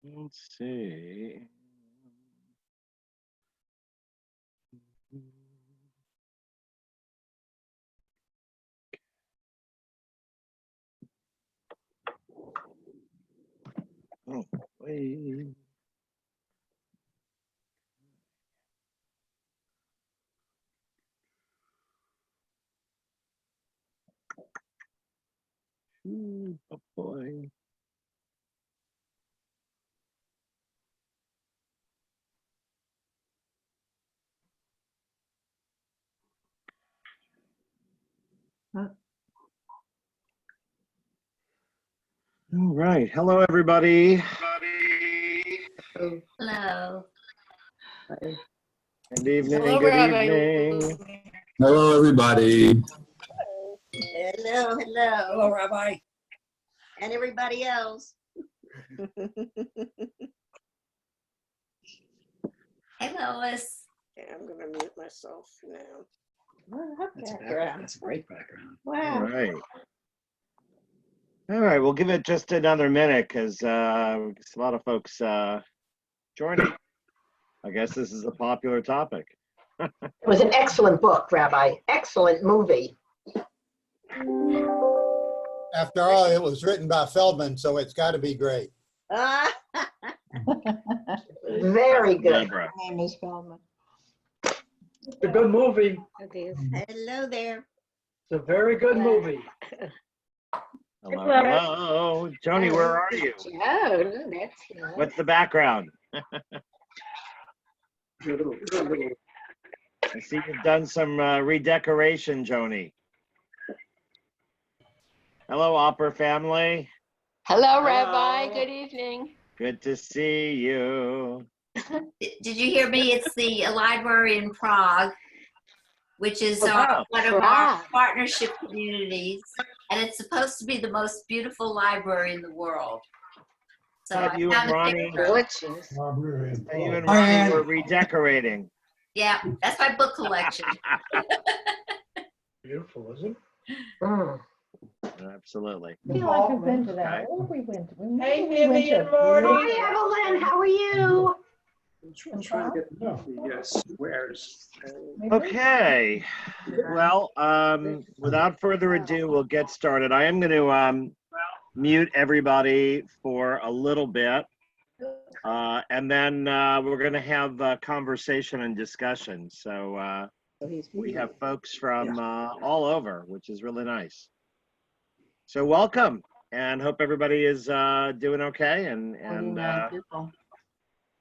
Let's see. Oh, wait. Ooh, oh boy. All right. Hello, everybody. Hello. Good evening. Hello, Good Rabbi. evening. Hello, everybody. Hello, hello. Hello, Rabbi. And everybody else. Hey, Lois. Okay, I'm gonna mute myself now. That's a great background. All Wow. right. All right. We'll give it just another minute because a lot of folks joining. I guess this is a popular topic. It was an excellent book, Rabbi. Excellent movie. After all, it was written by Feldman, so it's got to be great. Very good. Deborah. My name is Feldman. It's a good movie. Hello there. It's a very good movie. Hello. Hello. Joni, where are you? Oh, that's nice. What's the background? I see you've done some redecoration, Joni. Hello, Opera family. Hello, Rabbi. Good evening. Good to see you. Did you hear me? It's the library in Prague, which is Wow. one of our Prague. partnership communities. And it's supposed to be the most beautiful library in the world. So Have I you found and a Ronnie, picture. Delicious. you and Ronnie were redecorating. Yeah, that's my book collection. Beautiful, isn't it? Mm. Absolutely. I feel like we've been to Okay. that. Oh, we went. Hey, we went Vivian, to- Marty. Hi, Evelyn. How are you? I'm trying to get the squares. Maybe? Okay. Well, without further ado, we'll get started. I am going to mute everybody for a little bit. And then we're going to have conversation and discussion. So we have folks from all over, which is really nice. So welcome, and hope everybody is doing okay. And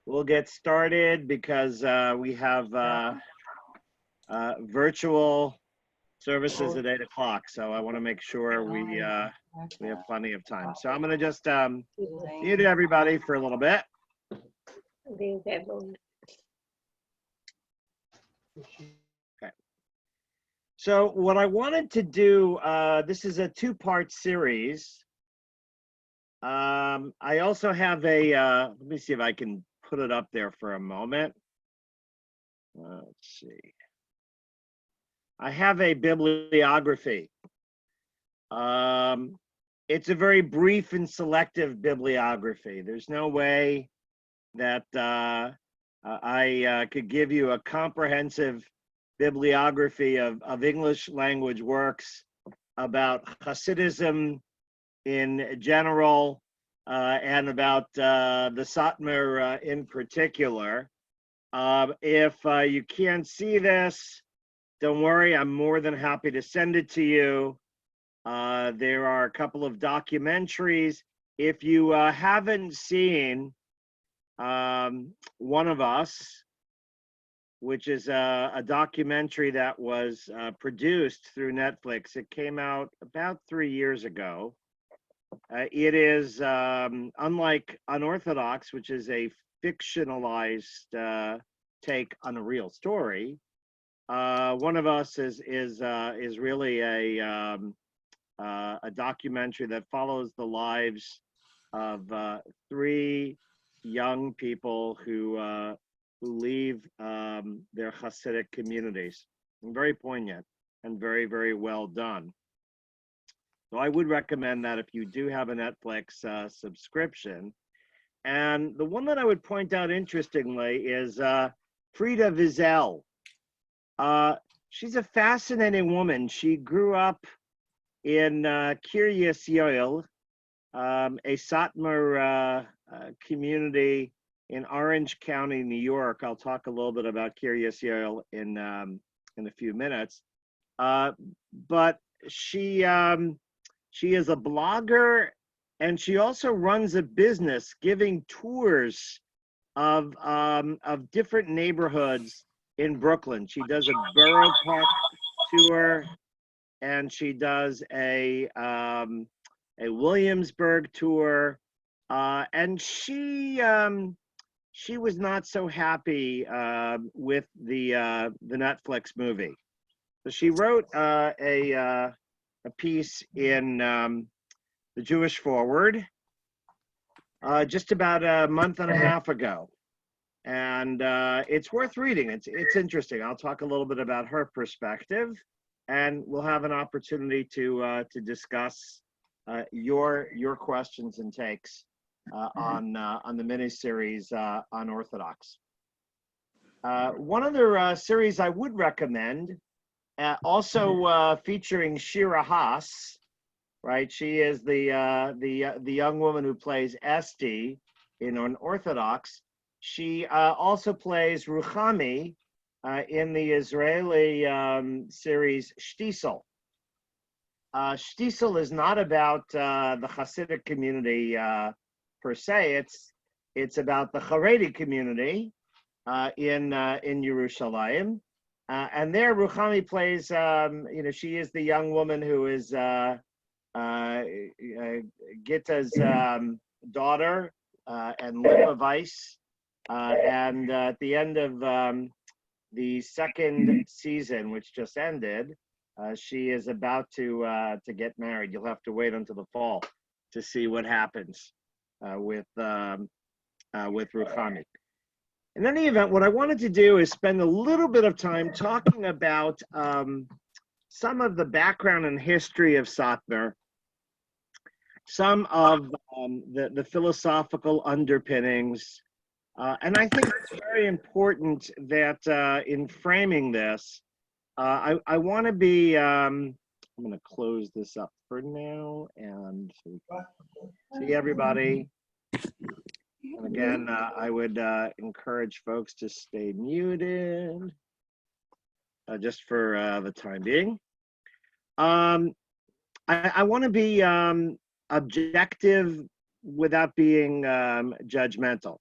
we'll get started because we have virtual services at 8 o'clock. So I want to make sure we have plenty of time. So I'm going to just mute everybody for a little bit. Okay. So what I wanted to do, this is a two-part series. I also have a, let me see if I can put it up there for a moment. Let's see. I have a bibliography. It's a very brief and selective bibliography. There's no way that I could give you a comprehensive bibliography of English language works about Hasidism in general and about the Satmar in particular. If you can't see this, don't worry, I'm more than happy to send it to you. There are a couple of documentaries. If you haven't seen One of Us, which is a documentary that was produced through Netflix, it came out about 3 years ago. It is, unlike Unorthodox, which is a fictionalized take on a real story, One of Us is really a documentary that follows the lives of 3 young people who leave their Hasidic communities. And very poignant and very, very well done. So I would recommend that if you do have a Netflix subscription, And the one that I would point out interestingly is Frida Wiesel. She's a fascinating woman. She grew up in Kiryas Joel, a Satmar community in Orange County, New York. I'll talk a little bit about Kiryas Joel in a few minutes. But she is a blogger, and she also runs a business giving tours of different neighborhoods in Brooklyn. She does a Borough Park tour, and she does a Williamsburg tour, and she was not so happy with the Netflix movie. So she wrote a piece in the Jewish Forward just about a month and a half ago, and it's worth reading. It's interesting. I'll talk a little bit about her perspective, and we'll have an opportunity to discuss your questions and takes on the miniseries on Orthodox. One other series I would recommend, also featuring Shira Haas, right? She is the young woman who plays Esti in Unorthodox. She also plays Ruchami in the Israeli series Shtisel. Shtisel is not about the Hasidic community per se. It's about the Haredi community in Yerushalayim. And there, Ruchami plays, she is the young woman who is Gitta's daughter and Lipa Weiss. And at the end of the second season, which just ended, she is about to get married. You'll have to wait until the fall to see what happens with Ruchami. In any event, what I wanted to do is spend a little bit of time talking about some of the background and history of Satmar, some of the philosophical underpinnings, and I think it's very important that in framing this, I want to be, I'm going to close this up for now, and so we can see everybody. And again, I would encourage folks to stay muted just for the time being. I want to be objective without being judgmental.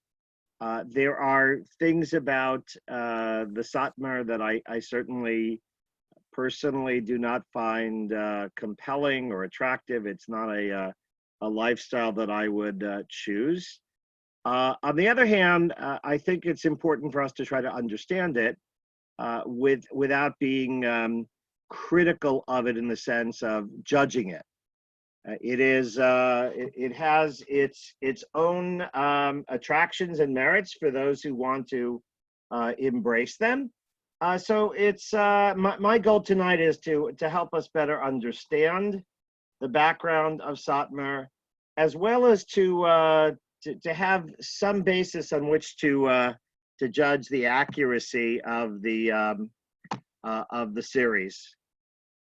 There are things about the Satmar that I certainly personally do not find compelling or attractive. It's not a lifestyle that I would choose. On the other hand, I think it's important for us to try to understand it without being critical of it in the sense of judging it. It has its own attractions and merits for those who want to embrace them. So it's my goal tonight is to help us better understand the background of Satmar, as well as to have some basis on which to judge the accuracy of the series,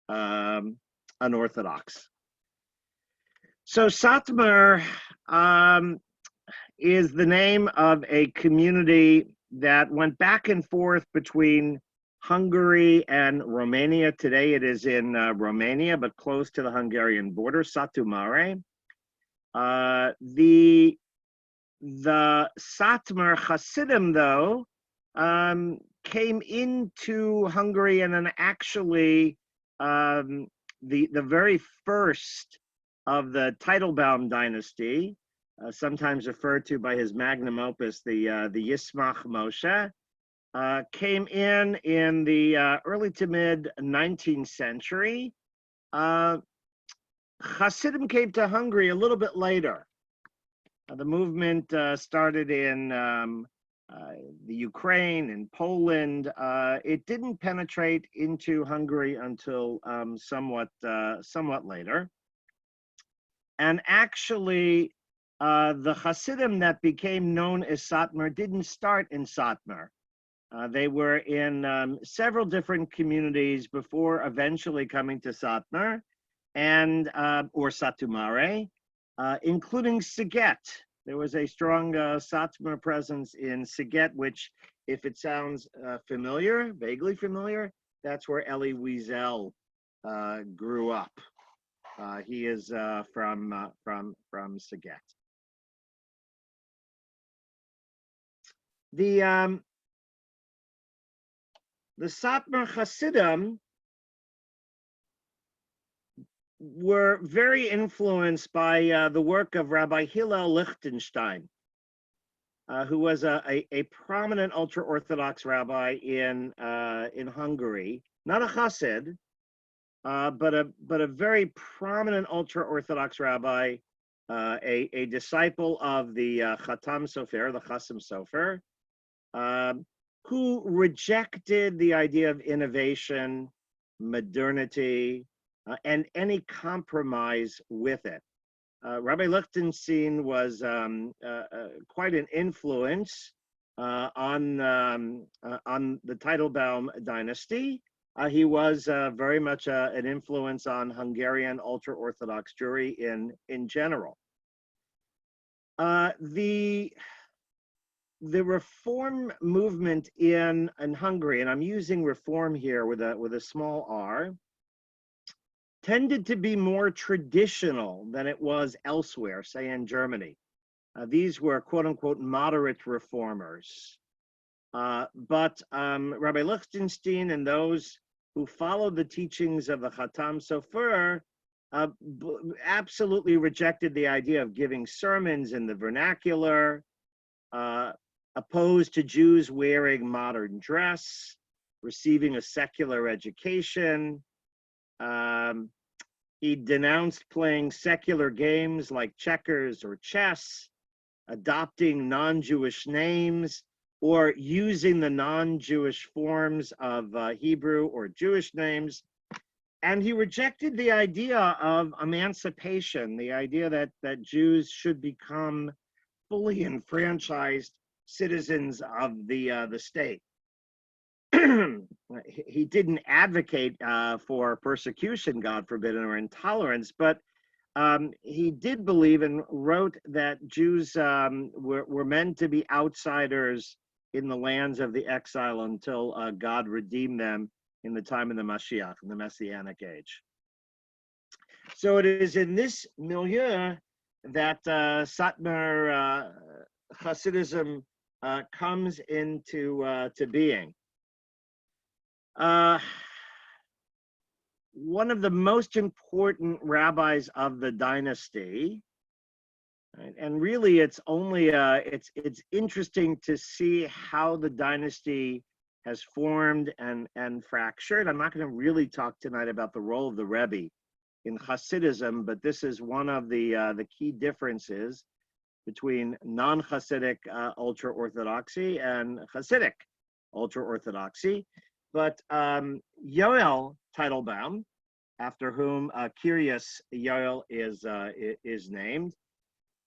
Unorthodox. So Satmar is the name of a community that went back and forth between Hungary and Romania. Today it is in Romania, but close to the Hungarian border, Satu Mare. The Satmar Hasidim, though, came into Hungary, and then actually the very first of the Teitelbaum dynasty, sometimes referred to by his magnum opus, the Yismach Moshe, came in the early to mid 19th century. Hasidim came to Hungary a little bit later. The movement started in the Ukraine and Poland. It didn't penetrate into Hungary until somewhat later. And actually, the Hasidim that became known as Satmar didn't start in Satmar. They were in several different communities before eventually coming to Satmar, and or Satumare, including Siget. There was a strong Satmar presence in Siget, which, if it sounds familiar, vaguely familiar, that's where Elie Wiesel grew up. He is from Siget. The Satmar Hasidim were very influenced by the work of Rabbi Hillel Lichtenstein, who was a prominent ultra-Orthodox rabbi in Hungary, not a Hasid, but a very prominent ultra-Orthodox rabbi, a disciple of the Chatam Sofer, the Chasim Sofer, who rejected the idea of innovation, modernity, and any compromise with it. Rabbi Lichtenstein was quite an influence on the Teitelbaum dynasty. He was very much an influence on Hungarian ultra-Orthodox Jewry in general. The reform movement in Hungary, and I'm using reform here with a small r, tended to be more traditional than it was elsewhere, say in Germany. These were quote unquote moderate reformers. But Rabbi Lichtenstein and those who followed the teachings of the Chatam Sofer absolutely rejected the idea of giving sermons in the vernacular, opposed to Jews wearing modern dress, receiving a secular education. He denounced playing secular games like checkers or chess, adopting non-Jewish names, or using the non-Jewish forms of Hebrew or Jewish names. And he rejected the idea of emancipation, the idea that Jews should become fully enfranchised citizens of the state. He didn't advocate for persecution, God forbid, or intolerance, but he did believe and wrote that Jews were meant to be outsiders in the lands of the exile until God redeemed them in the time of the Mashiach, in the Messianic age. So it is in this milieu that Satmar Hasidism comes into to being. One of the most important rabbis of the dynasty, right, and really it's only it's interesting to see how the dynasty has formed and fractured. I'm not going to really talk tonight about the role of the Rebbe in Hasidism, but this is one of the key differences between non-Hasidic ultra-Orthodoxy and Hasidic ultra-Orthodoxy. But Joel Teitelbaum, after whom Kiryas Joel is named,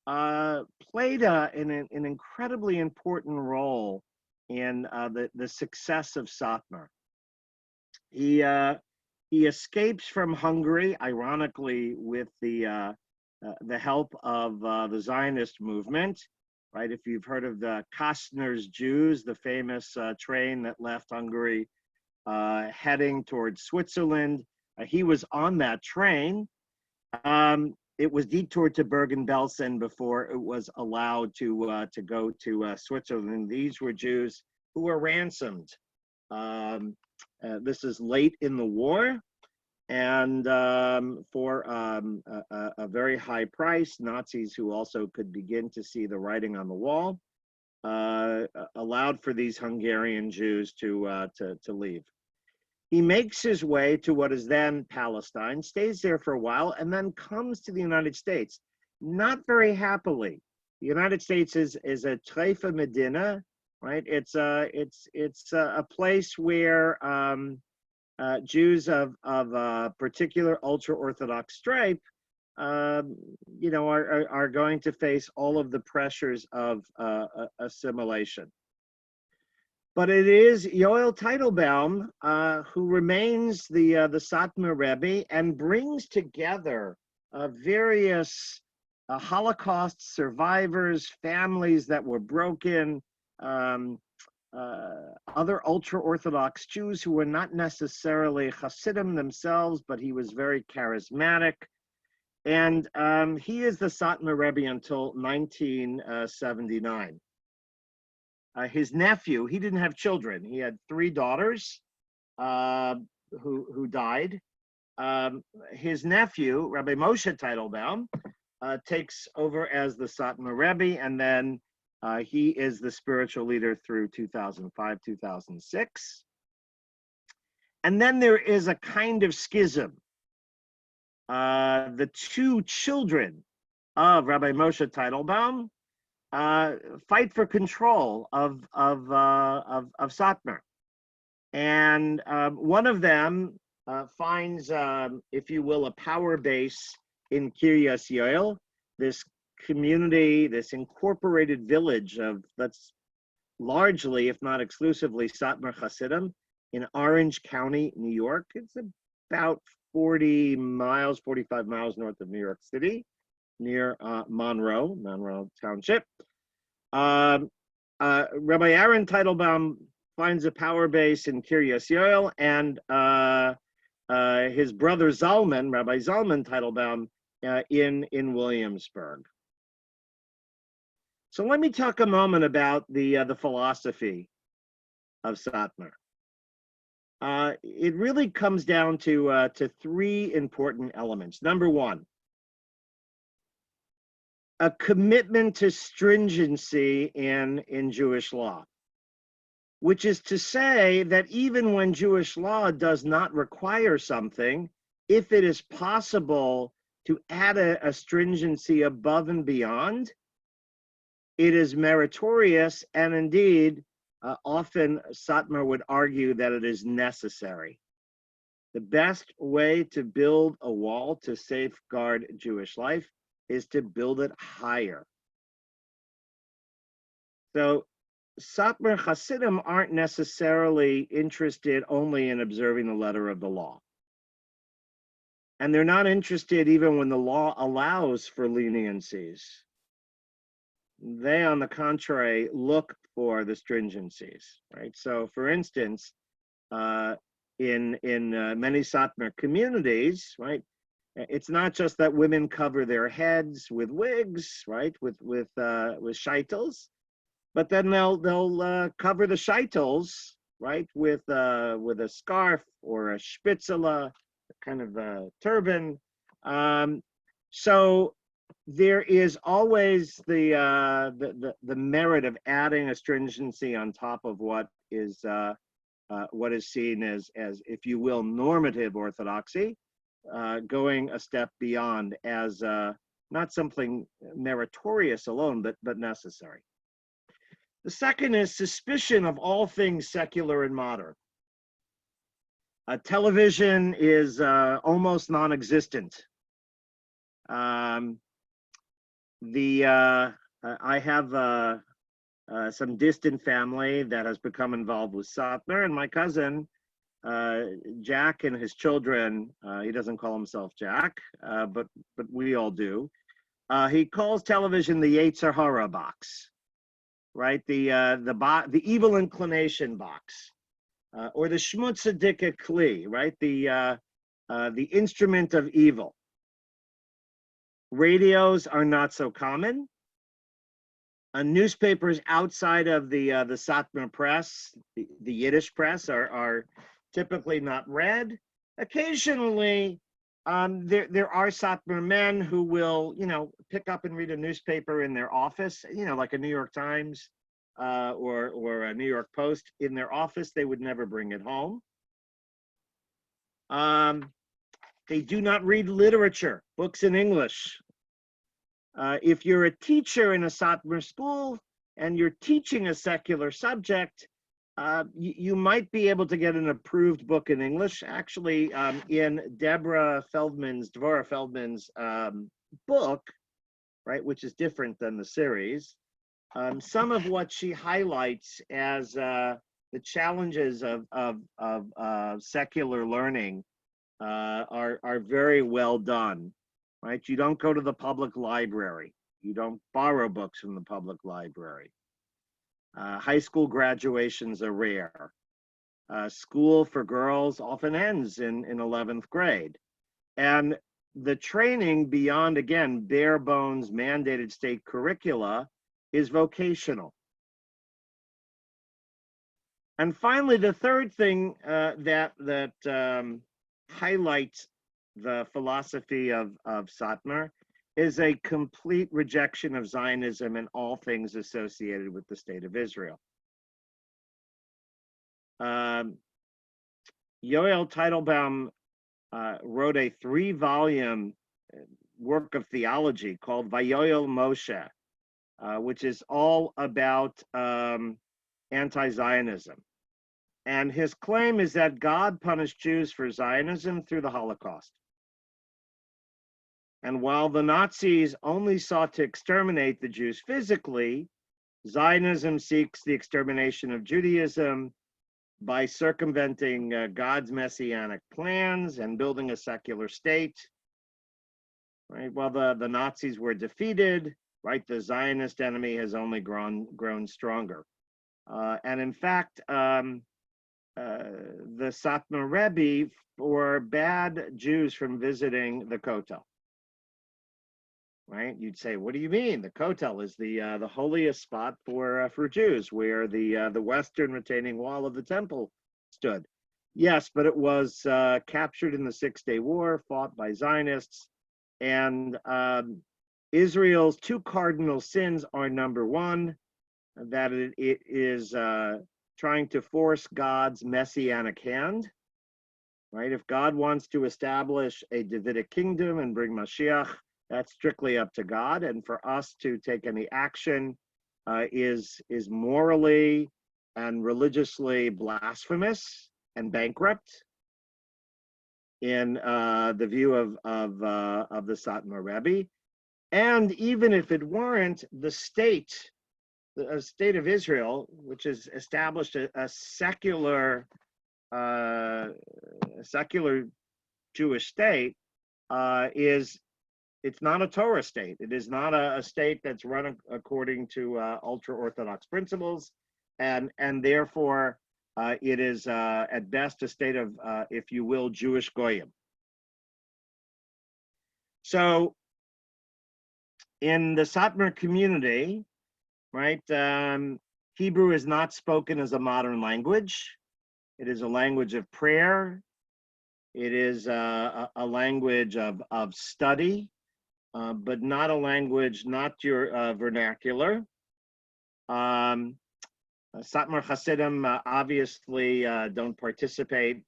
played an incredibly important role in the success of Satmar. He escapes from Hungary, ironically, with the help of the Zionist movement, right? If you've heard of the Kastner's Jews, the famous train that left Hungary heading towards Switzerland, he was on that train. It was detoured to Bergen-Belsen before it was allowed to go to Switzerland. These were Jews who were ransomed. This is late in the war, and for a very high price, Nazis who also could begin to see the writing on the wall allowed for these Hungarian Jews to leave. He makes his way to what is then Palestine, stays there for a while, and then comes to the United States, not very happily. The United States is a Treifa Medina, right? It's a place where Jews of a particular ultra-Orthodox stripe are going to face all of the pressures of assimilation. But it is Joel Teitelbaum who remains the Satmar Rebbe and brings together various Holocaust survivors, families that were broken, other ultra-Orthodox Jews who were not necessarily Hasidim themselves, but he was very charismatic. And he is the Satmar Rebbe until 1979. His nephew, he didn't have children. He had 3 daughters who died. His nephew, Rabbi Moshe Teitelbaum, takes over as the Satmar Rebbe, and then he is the spiritual leader through 2005, 2006. And then there is a kind of schism. The 2 children of Rabbi Moshe Teitelbaum fight for control of Satmar, and one of them finds, if you will, a power base in Kiryas Joel, this community, this incorporated village of that's largely, if not exclusively, Satmar Hasidim in Orange County, New York. It's about 45 miles north of New York City, near Monroe Township. Rabbi Aaron Teitelbaum finds a power base in Kiryas Joel, and his brother Zalman, Rabbi Zalman Teitelbaum, in Williamsburg. So let me talk a moment about the philosophy of Satmar. It really comes down to 3 important elements. Number 1, a commitment to stringency in Jewish law, which is to say that even when Jewish law does not require something, if it is possible to add a stringency above and beyond, it is meritorious, and indeed, often Satmar would argue that it is necessary. The best way to build a wall to safeguard Jewish life is to build it higher. So Satmar Hasidim aren't necessarily interested only in observing the letter of the law. And they're not interested even when the law allows for leniencies. They, on the contrary, look for the stringencies, right? So, for instance, in many Satmar communities, right, it's not just that women cover their heads with wigs, right, with shaitels, but then they'll cover the shaitels, right, with a scarf or a spitzela, kind of a turban. So there is always the merit of adding a stringency on top of what is seen as, if you will, normative orthodoxy, going a step beyond as not something meritorious alone, but necessary. The second is suspicion of all things secular and modern. Television is almost non-existent. I have some distant family that has become involved with Satmar, and my cousin, Jack, and his children, he doesn't call himself Jack, but we all do. He calls television the Yetzer Hara box, right? The evil inclination box, or the Shmutzadika Kli, right? The instrument of evil. Radios are not so common. Newspapers outside of the Satmar press, the Yiddish press, are typically not read. Occasionally, there are Satmar men who will, pick up and read a newspaper in their office, like a New York Times or a New York Post in their office. They would never bring it home. They do not read literature, books in English. If you're a teacher in a Satmar school and you're teaching a secular subject, You might be able to get an approved book in English. Actually, in Dvorah Feldman's book, right, which is different than the series, some of what she highlights as the challenges of secular learning are very well done, right? You don't go to the public library. You don't borrow books from the public library. High school graduations are rare. School for girls often ends in 11th grade. And the training beyond, again, bare bones mandated state curricula is vocational. And finally, the third thing that highlights the philosophy of Satmar is a complete rejection of Zionism and all things associated with the state of Israel. Yoel Teitelbaum wrote a 3-volume work of theology called Vayoel Moshe, which is all about anti-Zionism. And his claim is that God punished Jews for Zionism through the Holocaust. And while the Nazis only sought to exterminate the Jews physically, Zionism seeks the extermination of Judaism by circumventing God's messianic plans and building a secular state. Right? While the Nazis were defeated, right, the Zionist enemy has only grown stronger. And in fact, the Satmar Rebbe forbade Jews from visiting the Kotel. Right? You'd say, what do you mean? The Kotel is the holiest spot for Jews, where the western retaining wall of the temple stood. Yes, but it was captured in the Six-Day War, fought by Zionists, and Israel's 2 cardinal sins are, number one, that it is trying to force God's messianic hand. Right? If God wants to establish a Davidic kingdom and bring Mashiach, that's strictly up to God, and for us to take any action is morally and religiously blasphemous and bankrupt in the view of the Satmar Rebbe. And even if it weren't, the state of Israel, which has established a secular Jewish state, it's not a Torah state. It is not a state that's run according to ultra-Orthodox principles, and therefore it is at best a state of, if you will, Jewish goyim. So in the Satmar community, right, Hebrew is not spoken as a modern language. It is a language of prayer. It is a language of study. But not a language, not your vernacular. Satmar Hasidim obviously don't participate,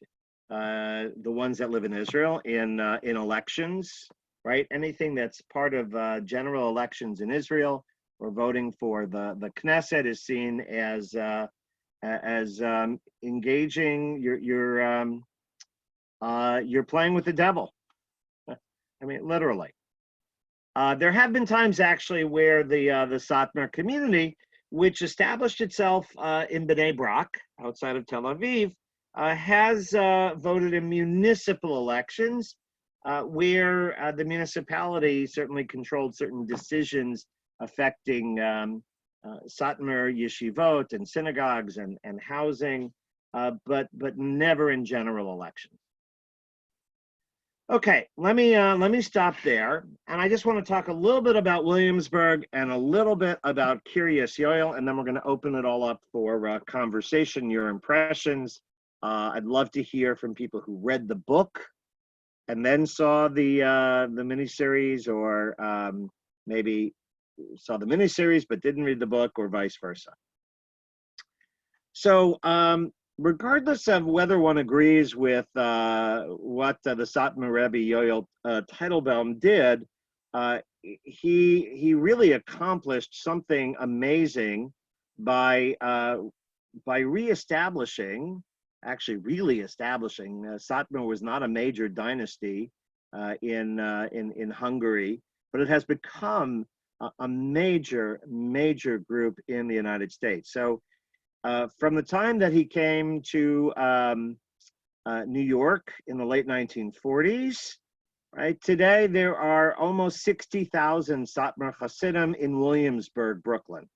the ones that live in Israel, in elections, right? Anything that's part of general elections in Israel or voting for the Knesset is seen as engaging. You're playing with the devil. I mean, literally. There have been times actually where the Satmar community, which established itself in Bnei Brak, outside of Tel Aviv, has voted in municipal elections where the municipality certainly controlled certain decisions affecting Satmar yeshivot and synagogues and housing, but never in general elections. Okay, let me stop there, and I just want to talk a little bit about Williamsburg and a little bit about Kiryas Joel, and then we're going to open it all up for conversation, your impressions. I'd love to hear from people who read the book and then saw the miniseries, or maybe saw the miniseries but didn't read the book, or vice versa. So, regardless of whether one agrees with what the Satmar Rebbe Yoel Teitelbaum did, he really accomplished something amazing by by reestablishing, actually really establishing, Satmar was not a major dynasty in Hungary, but it has become a major group in the United States. So from the time that he came to New York in the late 1940s, right, today there are almost 60,000 Satmar Hasidim in Williamsburg, Brooklyn.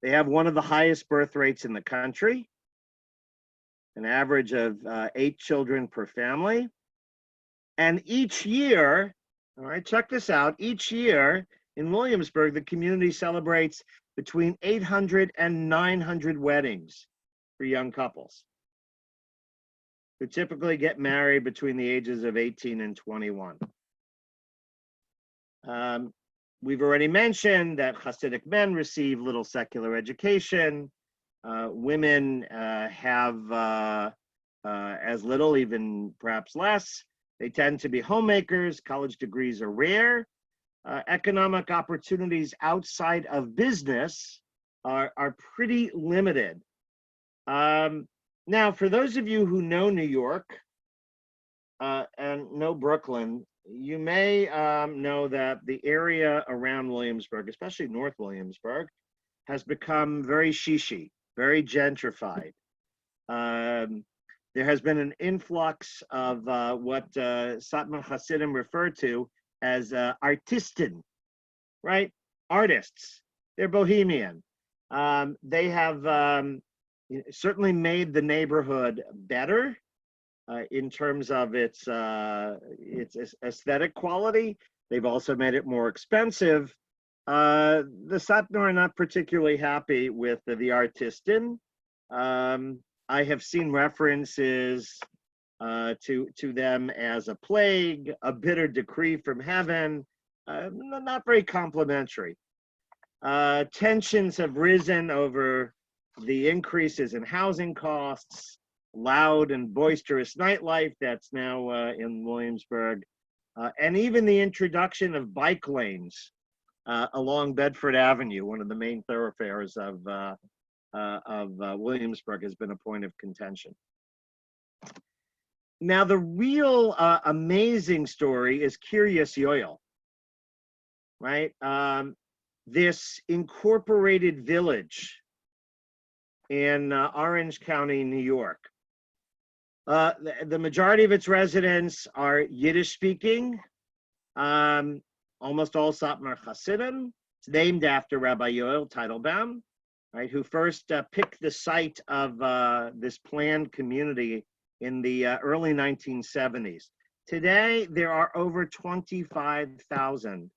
They have one of the highest birth rates in the country, an average of 8 children per family. And each year, all right, check this out, each year in Williamsburg, the community celebrates between 800 and 900 weddings for young couples who typically get married between the ages of 18 and 21. We've already mentioned that Hasidic men receive little secular education. Women have as little, even perhaps less. They tend to be homemakers. College degrees are rare. Economic opportunities outside of business are pretty limited. Now, for those of you who know New York and know Brooklyn, you may know that the area around Williamsburg, especially North Williamsburg, has become very shishi, very gentrified. There has been an influx of what Satmar Hasidim referred to as artisten, right? Artists. They're bohemian. They have certainly made the neighborhood better in terms of its aesthetic quality. They've also made it more expensive. The Satmar are not particularly happy with the artisten. I have seen references to them as a plague, a bitter decree from heaven, not very complimentary. Tensions have risen over the increases in housing costs, loud and boisterous nightlife that's now in Williamsburg, and even the introduction of bike lanes along Bedford Avenue, one of the main thoroughfares of Williamsburg, has been a point of contention. Now, the real amazing story is Kiryas Joel, right? This incorporated village in Orange County, New York. The majority of its residents are Yiddish speaking, almost all Satmar Hasidim. It's named after Rabbi Yoel Teitelbaum, right, who first picked the site of this planned community in the early 1970s. Today, there are over 25,000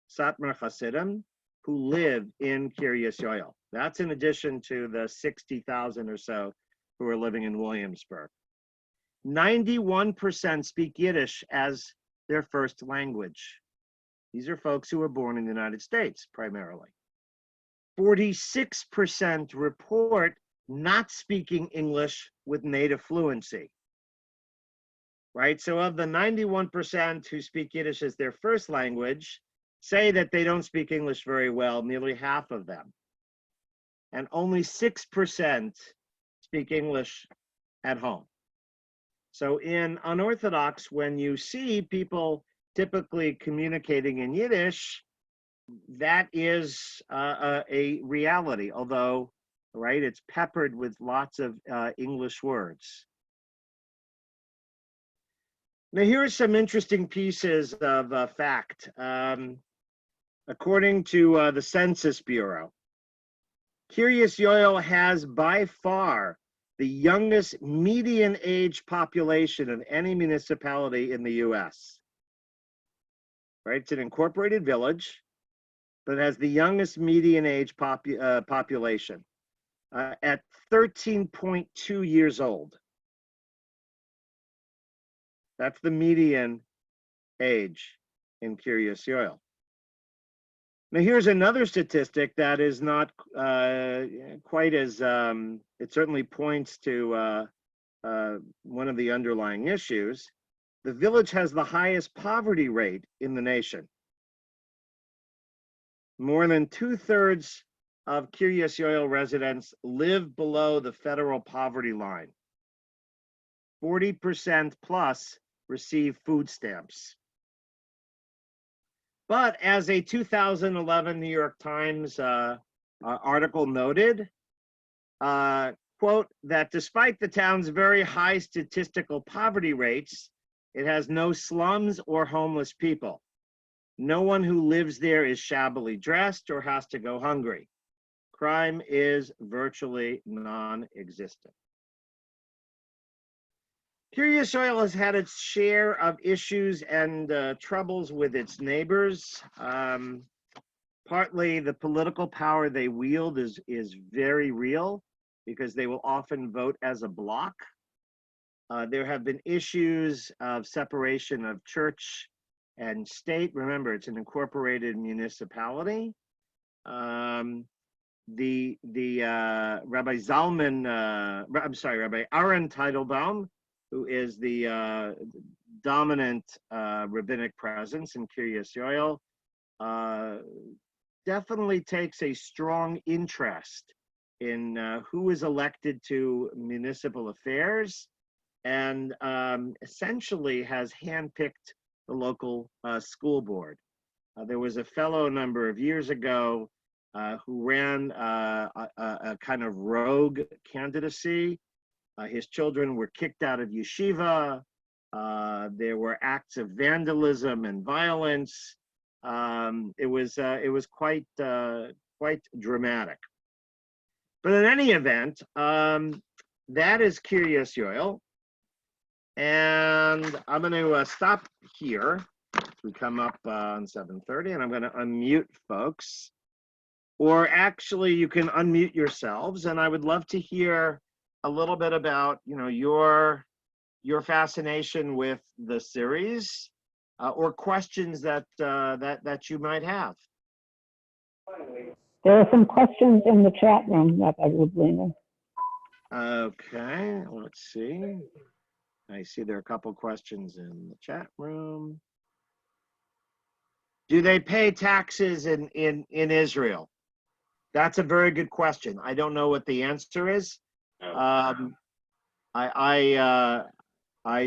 Satmar Hasidim who live in Kiryas Joel. That's in addition to the 60,000 or so who are living in Williamsburg. 91% speak Yiddish as their first language. These are folks who were born in the United States, primarily. 46% report not speaking English with native fluency, right? So of the 91% who speak Yiddish as their first language, say that they don't speak English very well, nearly half of them. And only 6% speak English at home. So in unorthodox, when you see people typically communicating in Yiddish, that is a reality, although, right, it's peppered with lots of English words. Now, here are some interesting pieces of fact. According to the Census Bureau, Kiryas Joel has by far the youngest median age population of any municipality in the US. Right, it's an incorporated village, but it has the youngest median age population at 13.2 years old. That's the median age in Kiryas Joel. Now, here's another statistic that is not quite as, it certainly points to one of the underlying issues. The village has the highest poverty rate in the nation. More than 2/3 of Kiryas Joel residents live below the federal poverty line. 40% plus receive food stamps. But as a 2011 New York Times article noted, quote, that despite the town's very high statistical poverty rates, it has no slums or homeless people. No one who lives there is shabbily dressed or has to go hungry. Crime is virtually non-existent. Kiryas Joel has had its share of issues and troubles with its neighbors. Partly the political power they wield is very real because they will often vote as a bloc. There have been issues of separation of church and state. Remember, it's an incorporated municipality. Rabbi Aaron Teitelbaum, who is the dominant rabbinic presence in Kiryas Joel, definitely takes a strong interest in who is elected to municipal affairs and essentially has handpicked the local school board. There was a fellow a number of years ago who ran a kind of rogue candidacy. His children were kicked out of yeshiva. There were acts of vandalism and violence. It was quite dramatic. But in any event, that is Kiryas Joel. And I'm going to stop here. We come up on 7:30, and I'm going to unmute folks. Or actually, you can unmute yourselves, and I would love to hear a little bit about, your fascination with the series, or questions that you might have. There are some questions in the chat room, Rabbi Lubliner. Okay, let's see. I see there are a couple questions in the chat room. Do they pay taxes in Israel? That's a very good question. I don't know what the answer is. I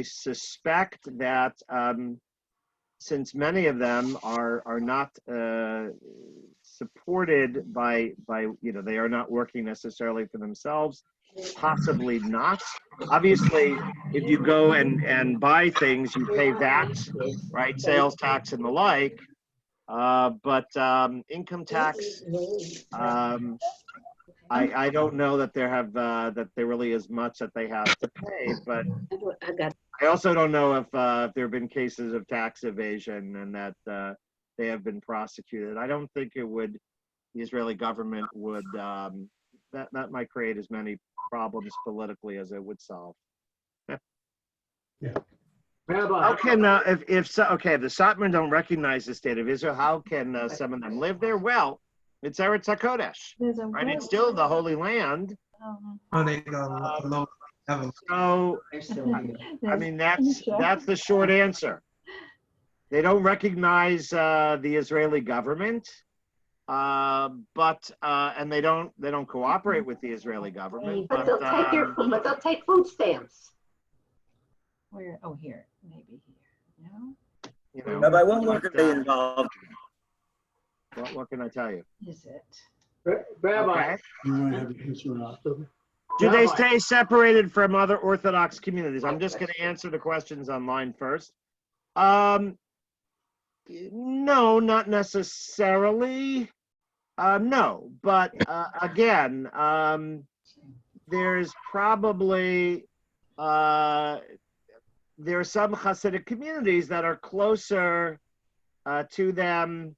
suspect that since many of them are not supported by they are not working necessarily for themselves, possibly not. Obviously, if you go and buy things, you pay VAT, right? Sales tax and the like. But income tax, I don't know that that there really is much that they have to pay. But I also don't know if there have been cases of tax evasion and that they have been prosecuted. I don't think the Israeli government would. That might create as many problems politically as it would solve. Yeah. Rabbi. How can the Satmar don't recognize the state of Israel, how can some of them live there? Well, it's Eretz HaKodesh, right? It's still the Holy Land. So, I mean, that's the short answer. They don't recognize the Israeli government, and they don't cooperate with the Israeli government. But they'll take food stamps. Where? Oh, here. Maybe here. No? Rabbi, what work are they involved in? What can I tell you? Is it? Rabbi. Okay. Do they stay separated from other Orthodox communities? I'm just going to answer the questions online first. No, not necessarily. No, but again, there's probably there are some Hasidic communities that are closer to them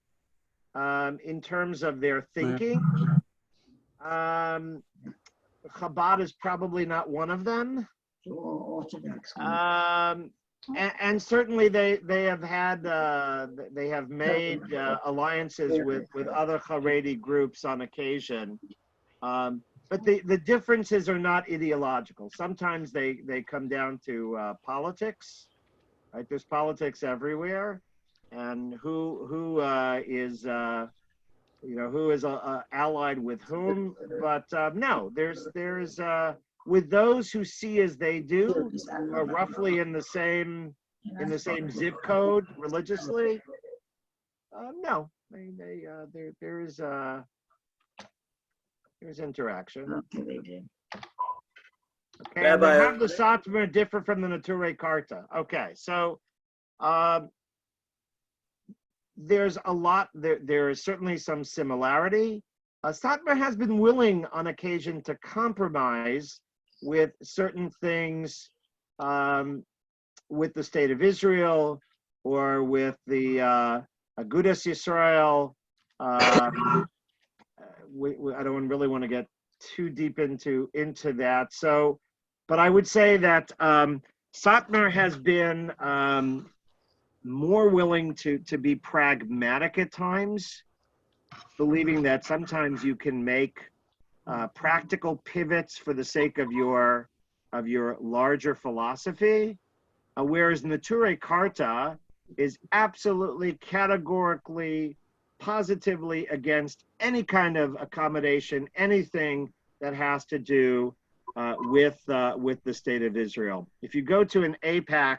in terms of their thinking. Chabad is probably not one of them. And certainly they have made alliances with other Haredi groups on occasion. But the differences are not ideological. Sometimes they come down to politics, right? There's politics everywhere, and who is who is allied with whom. But no, there's with those who see as they do, who are roughly in the same zip code religiously. No, there's interaction. Okay, and Rabbi, then how the Satmar differ from the Nature Karta? Okay, so there's a lot. There is certainly some similarity. Satmar has been willing on occasion to compromise with certain things, with the state of Israel or with the Agudas Yisrael. I don't really want to get too deep into that. So, but I would say that Satmar has been more willing to be pragmatic at times, believing that sometimes you can make practical pivots for the sake of your larger philosophy, whereas Nature Karta is absolutely categorically, positively against any kind of accommodation, anything that has to do with the state of Israel. If you go to an AIPAC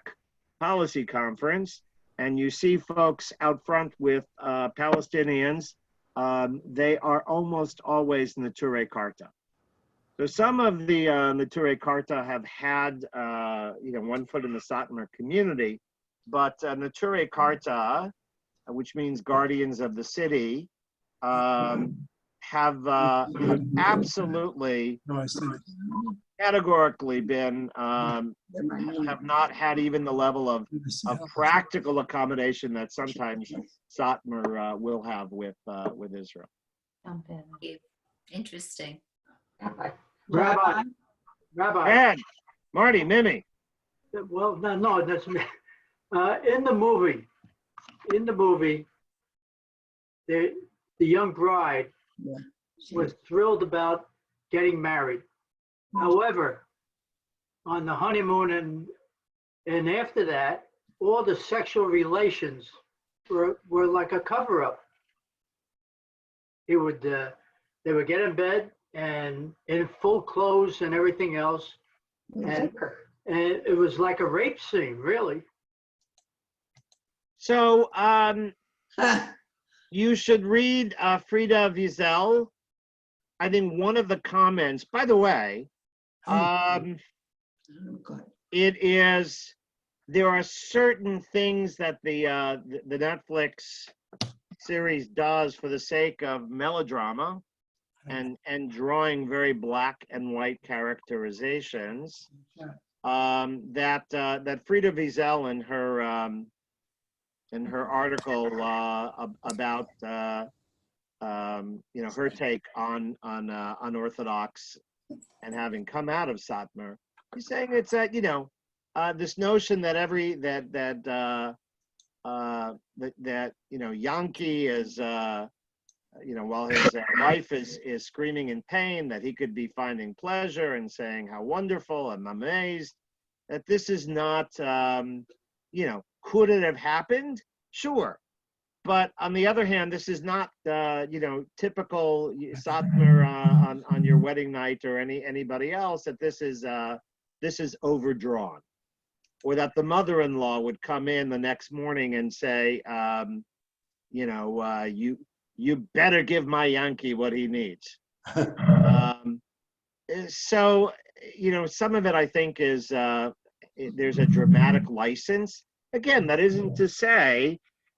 policy conference and you see folks out front with Palestinians, they are almost always Nature Karta. So some of the Nature Karta have had one foot in the Satmar community, but Nature Karta, which means guardians of the city, have absolutely categorically been have not had even the level of practical accommodation that sometimes Satmar will have with Israel. Jump in. Interesting. Rabbi, Ed, Marty, Mimi. well, no, that's me. In the movie, the young bride was thrilled about getting married. However, on the honeymoon and after that, all the sexual relations were like a cover-up. They would get in bed and in full clothes and everything else, and it was like a rape scene, really. So you should read Frida Wiesel. I think one of the comments, by the way, it is, there are certain things that the Netflix series does for the sake of melodrama and drawing very black and white characterizations, that Frida Wiesel in her article about her take on unorthodox and having come out of Satmar, he's saying it's this notion that Yankee is while his wife is screaming in pain, that he could be finding pleasure and saying how wonderful, I'm amazed, that this is not could it have happened? Sure. But on the other hand, this is not, typical Satmar on your wedding night or anybody else, that this is overdrawn, or that the mother-in-law would come in the next morning and say, you better give my Yankee what he needs. So, some of it I think is there's a dramatic license. Again, that isn't to say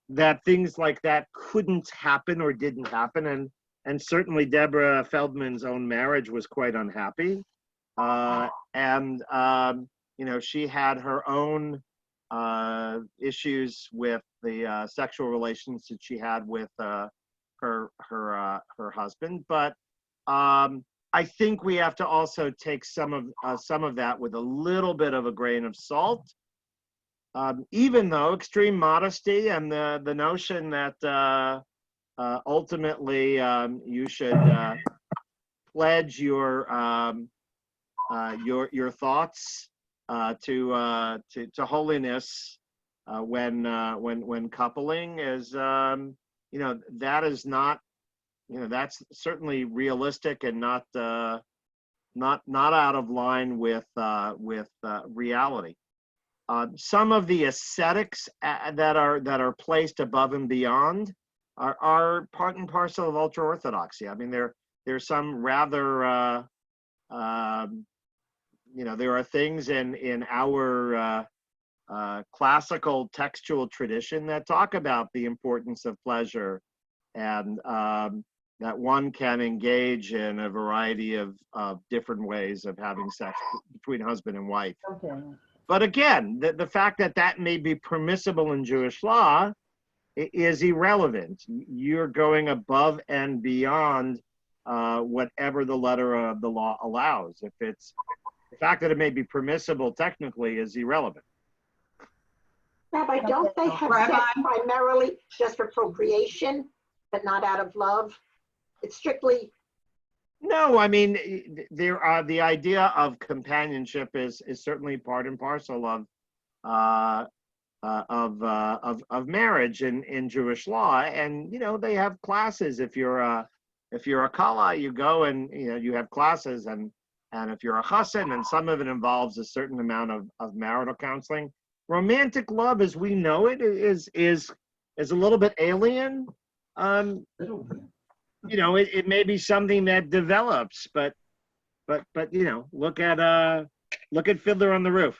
that things like that couldn't happen or didn't happen. And certainly Deborah Feldman's own marriage was quite unhappy. She had her own issues with the sexual relations that she had with her husband. But I think we have to also take some of that with a little bit of a grain of salt. Even though extreme modesty and the notion that ultimately you should pledge your thoughts to holiness when coupling is that is not that's certainly realistic and not out of line with reality. Some of the ascetics that are placed above and beyond are part and parcel of ultra orthodoxy. I mean, there's some rather there are things in our classical textual tradition that talk about the importance of pleasure, and that one can engage in a variety of different ways of having sex between husband and wife. Okay. But again, the fact that may be permissible in Jewish law is irrelevant. You're going above and beyond whatever the letter of the law allows. If it's the fact that it may be permissible technically is irrelevant. Rabbi, don't they have sex primarily just for procreation, but not out of love? It's strictly. No, I mean, the idea of companionship is certainly part and parcel of marriage in Jewish law, and they have classes. If you're a kala, you go and you have classes, and if you're a chassan, and some of it involves a certain amount of marital counseling. Romantic love, as we know it, is a little bit alien. It may be something that develops, but look at Fiddler on the Roof.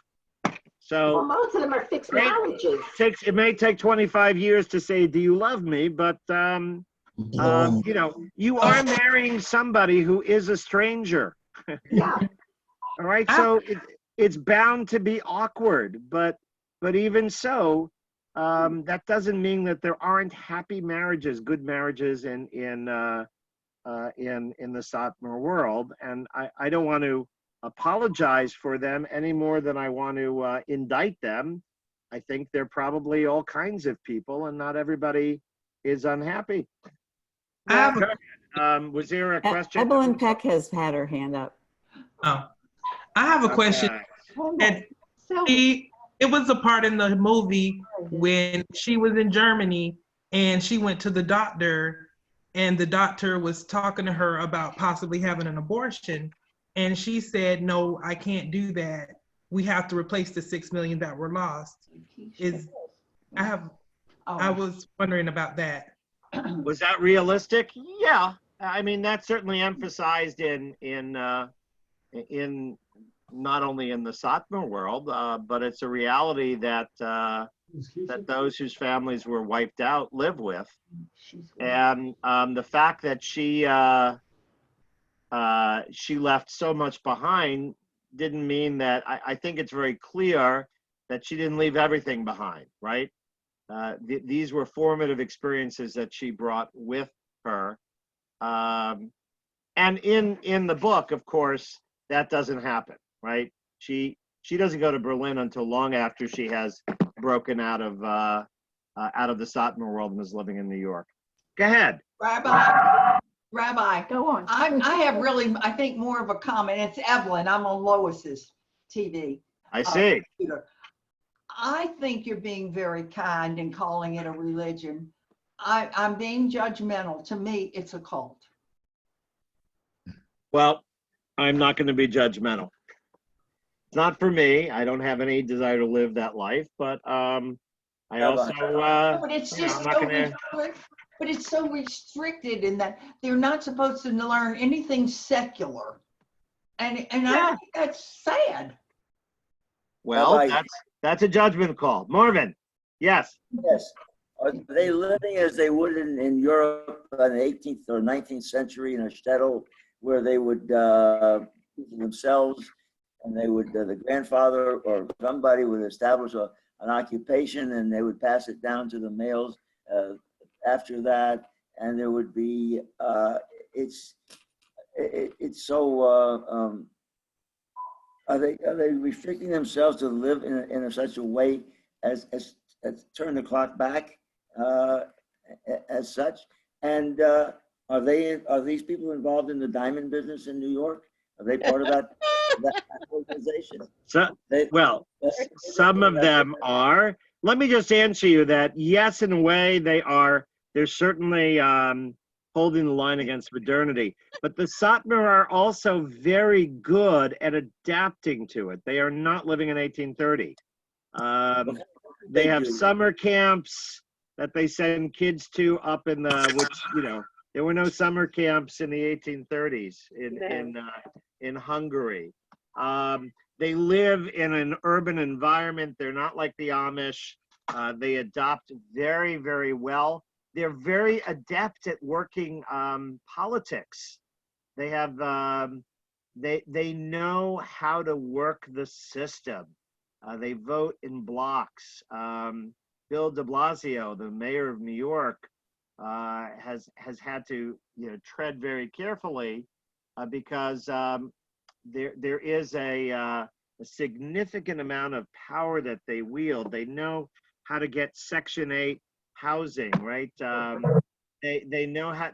So Well, most of them are fixed marriages. It may take 25 years to say, "Do you love me?" But you are marrying somebody who is a stranger. Yeah. All right, so it's bound to be awkward, but even so, that doesn't mean that there aren't happy marriages, good marriages in the Satmar world, and I don't want to apologize for them any more than I want to indict them. I think they're probably all kinds of people, and not everybody is unhappy. Was there a question? Evelyn Peck has had her hand up. Oh, I have a question. And it was a part in the movie when she was in Germany and she went to the doctor, and the doctor was talking to her about possibly having an abortion. And she said, "No, I can't do that. We have to replace the 6 million that were lost." I was wondering about that. Was that realistic? Yeah. I mean, that's certainly emphasized in not only in the Satmar world, but it's a reality that those whose families were wiped out live with. And the fact that she left so much behind didn't mean that. I think it's very clear that she didn't leave everything behind, right? These were formative experiences that she brought with her. And in the book, of course, that doesn't happen, right? She doesn't go to Berlin until long after she has broken out of the Satmar world and is living in New York. Go ahead. Rabbi, Go on. I have really, I think, more of a comment. It's Evelyn. I'm on Lois's TV. I see. Computer. I think you're being very kind in calling it a religion. I'm being judgmental. To me, it's a cult. Well, I'm not going to be judgmental. It's not for me. I don't have any desire to live that life, but I also. But it's just but it's so restricted in that they're not supposed to learn anything secular, and I think that's sad. Well, that's a judgment call. Marvin, yes. Yes. Are they living as they would in Europe in the 18th or 19th century in a shtetl, where they would themselves, and they would the grandfather or somebody would establish an occupation, and they would pass it down to the males after that, and there would be it's so are they restricting themselves to live in such a way as turn the clock back as such? And are these people involved in the diamond business in New York? Are they part of that organization? Some of them are. Let me just answer you that yes, in a way they are. They're certainly holding the line against modernity. But the Satmar are also very good at adapting to it. They are not living in 1830. They have summer camps that they send kids to up in the, which, you know, there were no summer camps in the 1830s in Hungary. They live in an urban environment. They're not like the Amish. They adopt very, very well. They're very adept at working politics. They have, they know how to work the system. They vote in blocks. Bill de Blasio, the mayor of New York, has had to, you know, tread very carefully because there is a significant amount of power that they wield. They know how to get Section 8 housing, right? They know how,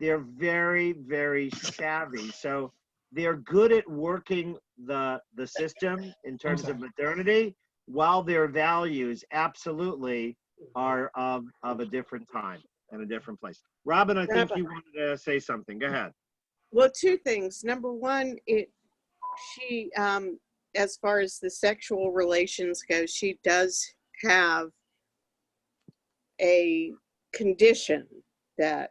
they're very, very savvy. So they're good at working the system in terms of modernity, while their values absolutely are of a different time and a different place. Robin, I think you wanted to say something. Go ahead. Well, two things. Number one, she, as far as the sexual relations go, she does have a condition that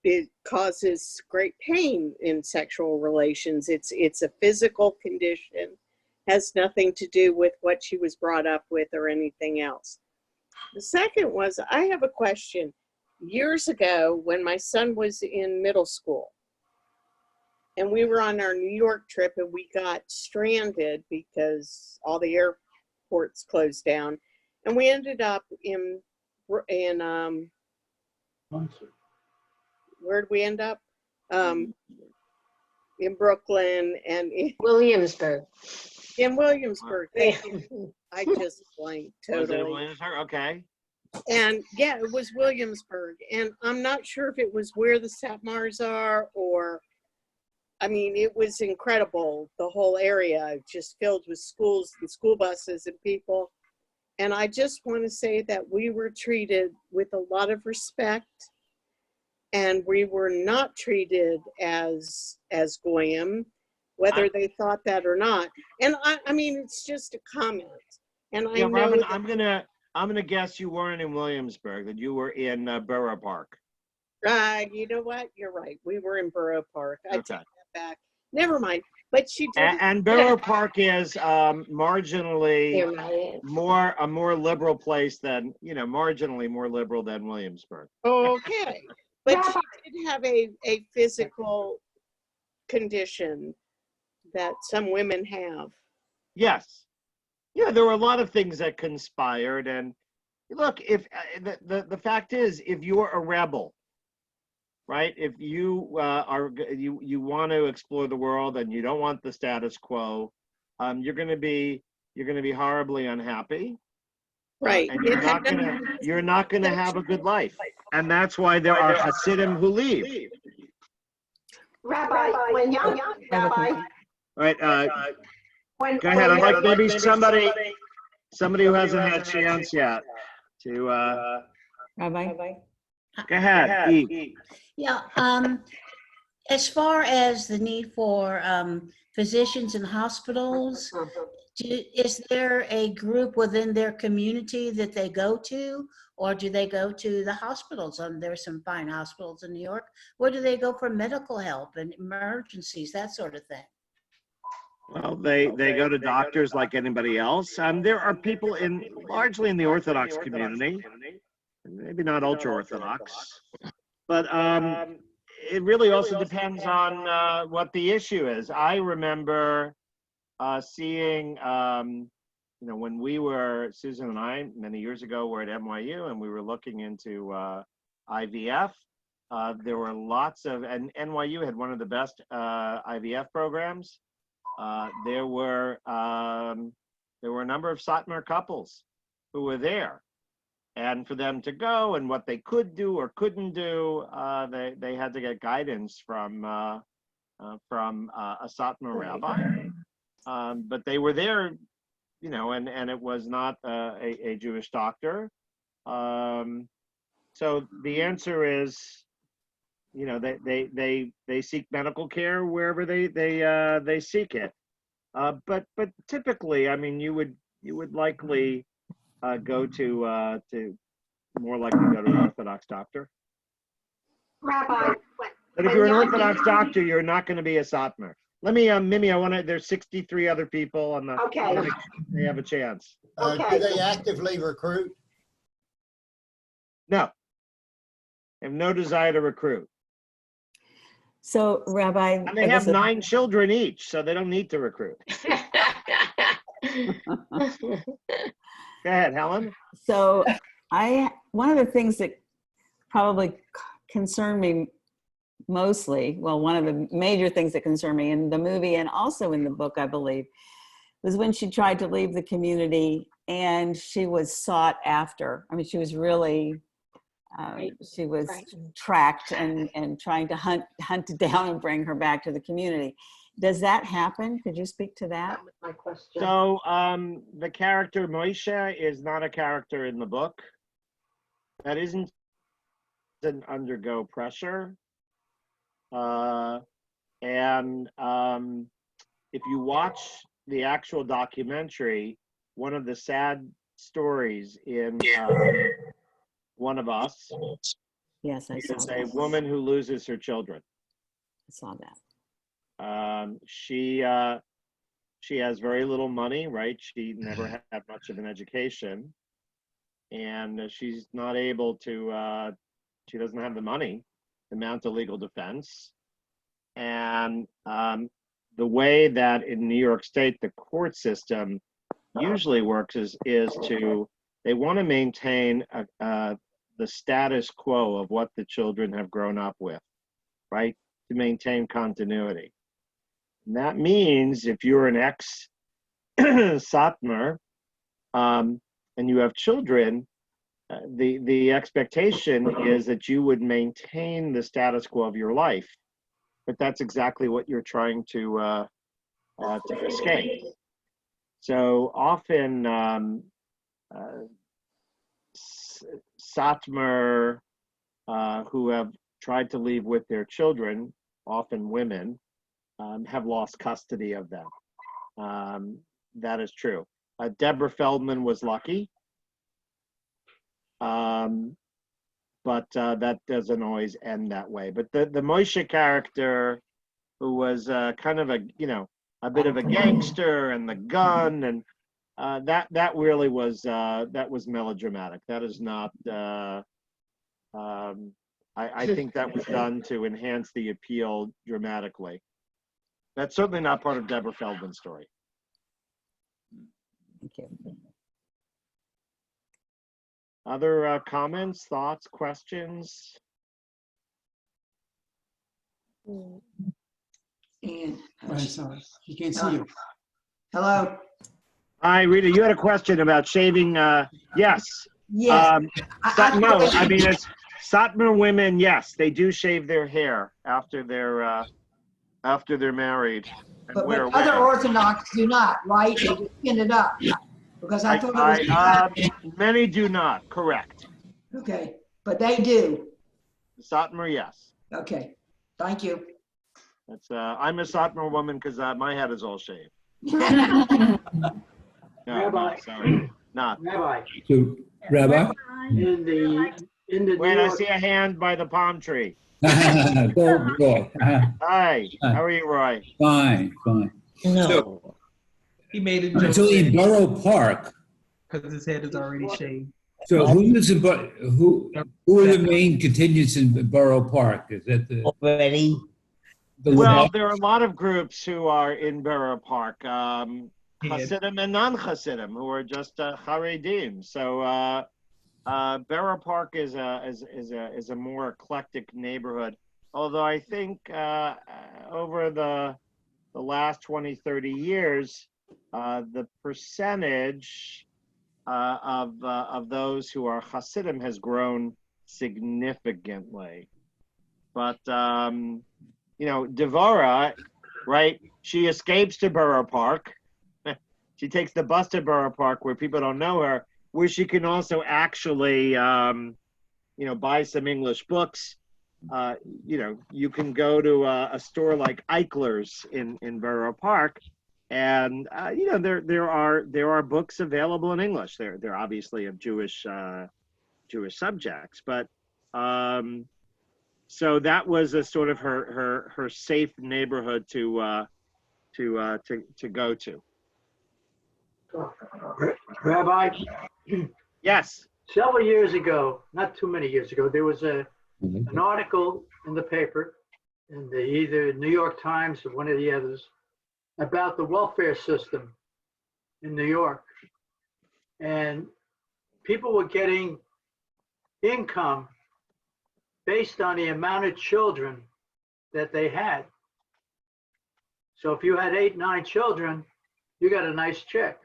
it causes great pain in sexual relations. It's a physical condition, has nothing to do with what she was brought up with or anything else. The second was, I have a question. Years ago, when my son was in middle school, and we were on our New York trip, and we got stranded because all the airports closed down, and we ended up in where'd we end up? In Brooklyn and in Williamsburg. In Williamsburg, thank you. I just blanked totally. Was it Williamsburg? Okay. And yeah, it was Williamsburg. And I'm not sure if it was where the Satmars are or, I mean, it was incredible. The whole area just filled with schools and school buses and people. And I just want to say that we were treated with a lot of respect, and we were not treated as goyim, whether they thought that or not. And I mean, it's just a comment. And I know Robin, that, I'm gonna guess you weren't in Williamsburg, that you were in Borough Park. you know what? You're right. We were in Borough Park. I take Okay. that back. Never mind. But she did. And Borough Park is marginally a more liberal place than, you know, marginally more liberal than Williamsburg. Okay. But she did have a physical condition that some women have. Yes. Yeah, there were a lot of things that conspired. And look, if the fact is, if you're a rebel, right? If you you want to explore the world and you don't want the status quo, you're going to be horribly unhappy. Right. And you're not gonna have a good life. And that's why there are Hasidim who leave. Rabbi, when young Rabbi, All right, go ahead. I'd like maybe somebody who hasn't had a chance yet to Rabbi. go ahead. E. Yeah, as far as the need for physicians in hospitals, is there a group within their community that they go to, or do they go to the hospitals? There's some fine hospitals in New York. Where do they go for medical help and emergencies, that sort of thing? Well, they go to doctors like anybody else. There are people largely in the Orthodox community, maybe not ultra-Orthodox, but it really also depends on what the issue is. I remember seeing, you know, when we were, Susan and I, many years ago, were at NYU and we were looking into IVF. There were lots of, and NYU had one of the best IVF programs. There were a number of Satmar couples who were there, and for them to go and what they could do or couldn't do, they had to get guidance from a Satmar rabbi. But they were there, you know, and it was not a Jewish doctor. So the answer is, you know, they seek medical care wherever they seek it. But typically, I mean, you would likely go to more likely go to an Orthodox doctor. Rabbi, But if you're an Orthodox doctor, you're not going to be a Satmar. Let me, Mimi, there's 63 other people on the, Okay. they have a chance. Okay. Do they actively recruit? No. They have no desire to recruit. So, Rabbi, And they have 9 children each, so they don't need to recruit. Go ahead, Helen. So one of the things that probably concerned me mostly, well, one of the major things that concerned me in the movie and also in the book, I believe, was when she tried to leave the community and she was sought after. I mean, she was really, she was tracked and trying to hunt down and bring her back to the community. Does that happen? Could you speak to that? That was my question. So the character Moshe is not a character in the book. That isn't an undergo pressure. And if you watch the actual documentary, one of the sad stories in One of Us Yes, I saw is that. a woman who loses her children. I saw that. She has very little money, right? She never had much of an education, and she's not able to. She doesn't have the money to mount a legal defense, and the way that in New York State the court system usually works is to they want to maintain the status quo of what the children have grown up with, right? To maintain continuity. And that means if you're an ex-Satmar and you have children, the expectation is that you would maintain the status quo of your life. But that's exactly what you're trying to escape. So often Satmar who have tried to leave with their children, often women, have lost custody of them. That is true. Deborah Feldman was lucky, but that doesn't always end that way. But the Moshe character, who was kind of a bit of a gangster, and the gun, and that really was melodramatic. That is not. I think that was done to enhance the appeal dramatically. That's certainly not part of Deborah Feldman's story. Thank you. Other comments, thoughts, questions? And Sorry, he can't see you. hello. Hi, Rita, you had a question about shaving. Yes. Yes. No, I mean, it's Satmar women, yes, they do shave their hair after they're married. And But wear other wigs. Orthodox do not, right? They just pin it up. Because I thought it was many do not, correct. okay, but they do. Satmar, yes. Okay, thank you. That's I'm a Satmar woman because my head is all shaved. No, Rabbi. sorry, not. Rabbi, So, Rabbi? in the Wait, New I York, see a hand by the palm tree. Go, Roy. Hi, how are you, Roy? Fine, fine. So, He made a joke so in Borough Park, because his head is already shaved. so who lives in, who are the main contingents in Borough Park? Is that the Well, there are a lot of groups who are in Borough Park, Hasidim and non-Hasidim, who are just Haredim. So Borough Park is a more eclectic neighborhood. Although I think over the last 20, 30 years, the percentage of those who are Hasidim has grown significantly. But Devora, right? She escapes to Borough Park. She takes the bus to Borough Park where people don't know her, where she can also actually, buy some English books, you know, you can go to a store like Eichler's in Borough Park, and you know, there are books available in English. They're obviously of Jewish subjects, but so that was a sort of her safe neighborhood to go to. Rabbi, Yes. several years ago, not too many years ago, there was an article in the paper, in either New York Times or one of the others, about the welfare system in New York. And people were getting income based on the amount of children that they had. So if you had 8, 9 children, you got a nice check.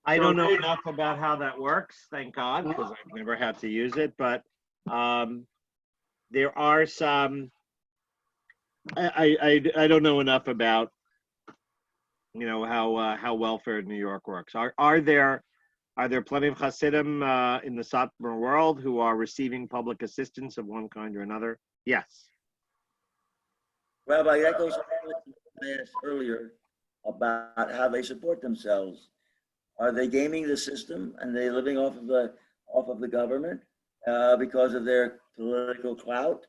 I don't know enough about how that works, thank God, because I've never had to use it. But there are some. I don't know enough about, you know, how welfare in New York works. Are there plenty of Hasidim in the Satmar world who are receiving public assistance of one kind or another? Yes. Rabbi, that goes to what I asked earlier about how they support themselves. Are they gaming the system and they living off of the government because of their political clout?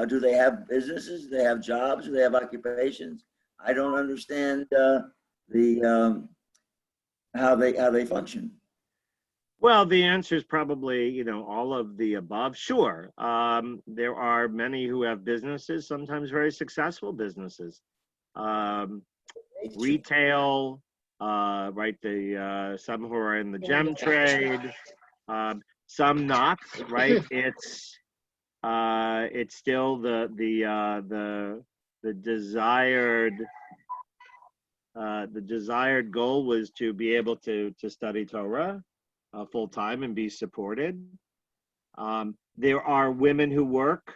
Do they have businesses? Do they have jobs? Do they have occupations? I don't understand how they function. Well, the answer is probably, you know, all of the above. Sure, there are many who have businesses, sometimes very successful businesses, retail. Right, some who are in the gem trade, some not. Right, it's still the desired goal was to be able to study Torah full time and be supported. There are women who work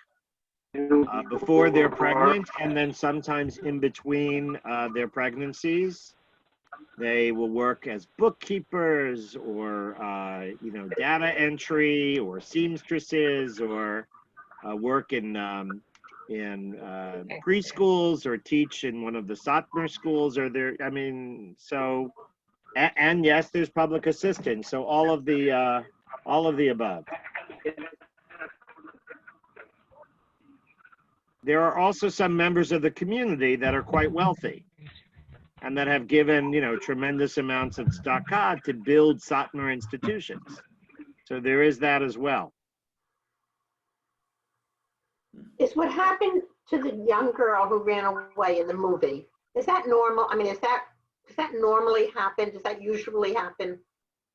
before they're pregnant, and then sometimes in between their pregnancies. They will work as bookkeepers or, you know, data entry or seamstresses or work in preschools or teach in one of the Satmar schools. Or there, I mean, so, and yes, there's public assistance. So all of the above. There are also some members of the community that are quite wealthy and that have given, you know, tremendous amounts of tzedakah to build Satmar institutions. So there is that as well. Is what happened to the young girl who ran away in the movie, is that normal? I mean, does that normally happen? Does that usually happen?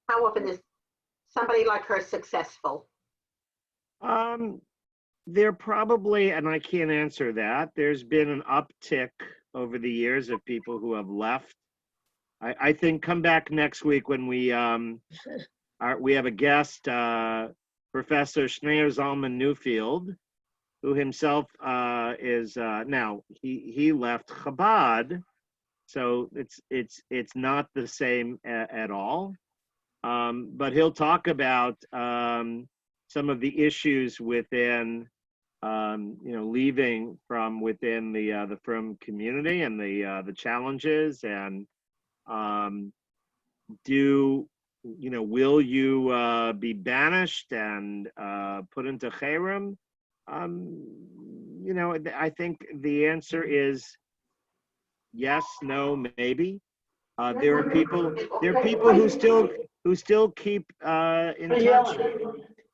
How often is somebody like her successful? There probably, and I can't answer that, there's been an uptick over the years of people who have left. I think come back next week when we have a guest, Professor Schneier Zalman Newfield, who himself is now he left Chabad, so it's not the same at all. But he'll talk about some of the issues within. You know, leaving from within the firm community and the challenges, and will you be banished and put into cherem? You know, I think the answer is yes, no, maybe. There are people who still keep in touch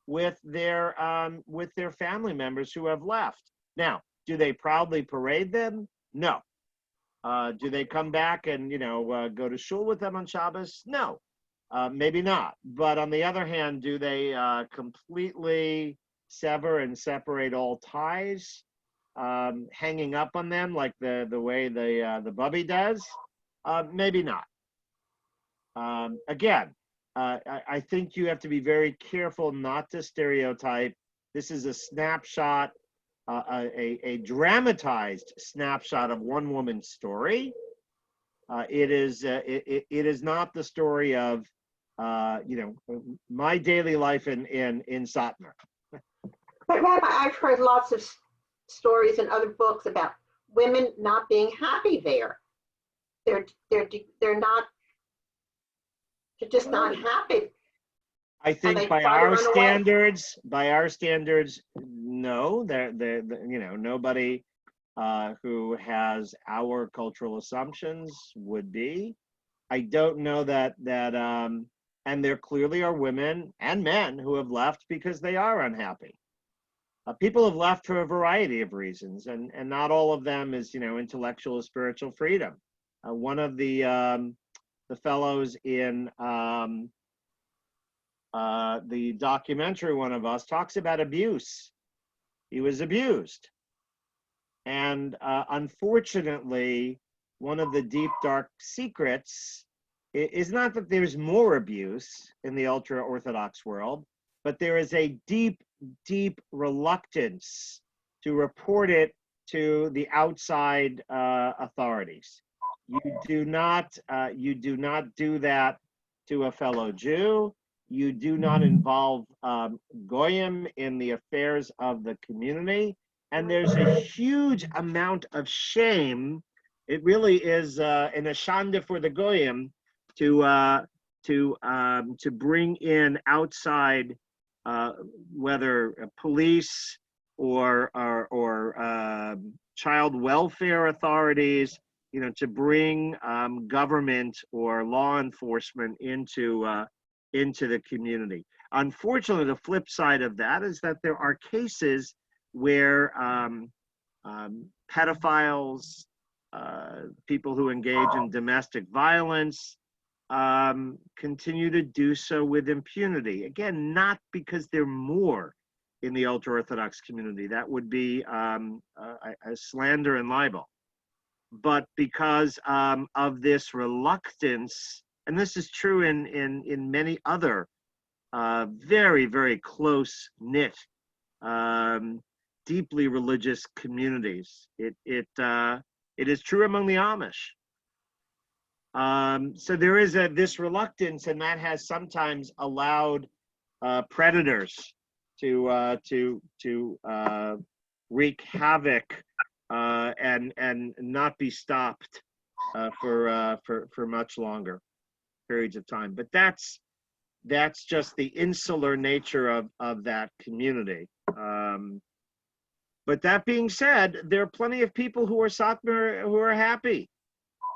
with their family members who have left. Now, do they proudly parade them? No. Do they come back and, you know, go to shul with them on Shabbos? No, maybe not. But on the other hand, do they completely sever and separate all ties, hanging up on them like the way the Bubby does? Maybe not. Again, I think you have to be very careful not to stereotype. This is a snapshot, a dramatized snapshot of one woman's story. It is not the story of, you know, my daily life in Satmar. But Rabbi, I've heard lots of stories in other books about women not being happy there. They're not, they're just not happy. I think they by try to our run away. standards, no, they're you know, nobody who has our cultural assumptions would be. I don't know that and there clearly are women and men who have left because they are unhappy. People have left for a variety of reasons, and not all of them is, you know, intellectual or spiritual freedom. One of the fellows in the documentary, one of us, talks about abuse. He was abused. And unfortunately, one of the deep, dark secrets is not that there's more abuse in the ultra-Orthodox world, but there is a deep, deep reluctance to report it to the outside authorities. You do not do that to a fellow Jew. You do not involve goyim in the affairs of the community. And there's a huge amount of shame. It really is an ashanda for the goyim to bring in outside, whether police or child welfare authorities, you know, to bring government or law enforcement into the community. Unfortunately, the flip side of that is that there are cases where pedophiles, people who engage in domestic violence, continue to do so with impunity. Again, not because they're more in the ultra-Orthodox community. That would be a slander and libel. But because of this reluctance, and this is true in many other very, very close-knit, deeply religious communities. It is true among the Amish. So there is this reluctance, and that has sometimes allowed predators to wreak havoc and not be stopped for much longer periods of time. But that's just the insular nature of that community. But that being said, there are plenty of people who are Satmar who are happy.